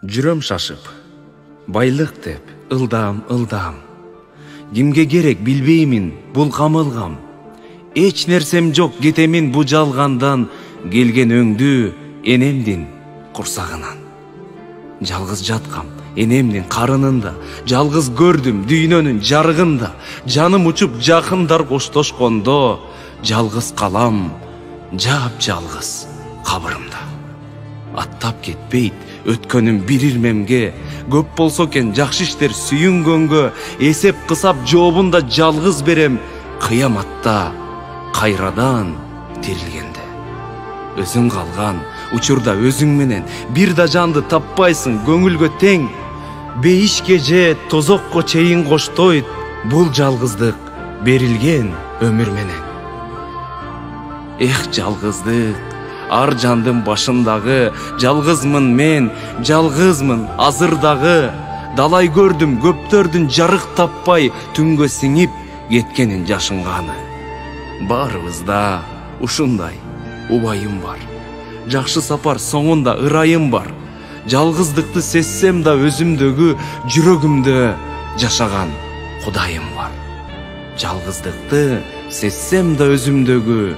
Жүрөм шашып, байлык деп, ылдам. Кимге керек билбеймин, бул камылгам. Эч нерсем жок, кетемин бу жалгандан, келген өңдү энемдин курсагынан. Жалгыз жаткам, энемдин карынында, жалгыз көрдүм дүйнөнүн жарыгында. Жаным учуп жакындар коштошкондо, жалгыз калам, жап-жалгыз кабырымда. Аттап кетпейт өткөнүм бир ирмемге, көп болсо экен жакшы иштер сүйүнгөнгө, эсеп кысап жообун да жалгыз берем, кыяматта кайрадан тирилгенде. Өзүң калган учурда өзүң менен бир да жанды таппайсың көңүлгө тең. Бейишке же тозокко чейин коштойт бул жалгыздык берилген өмүр менен. Эх, жалгыздык, ар жандын башындагы, жалгызмын мен, жалгызмын азырдагы. Далай көрдүм көптөрдүн жарык таппай түнгө сиңип кеткенин жашынганы. Баарыбызда ушундай убайым бар. Жакшы сапар соңунда ырайым бар. Жалгыздыкты сезсем да өзүмдөгү, жүрөгүмдө жашаган Кудайым бар. Жалгыздыкты сезсем да өзүмдөгү,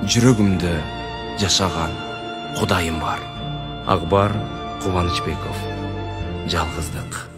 жүрөгүмдө жашаган Кудайым бар. Акбар Кубанычбеков. Жалгыздык.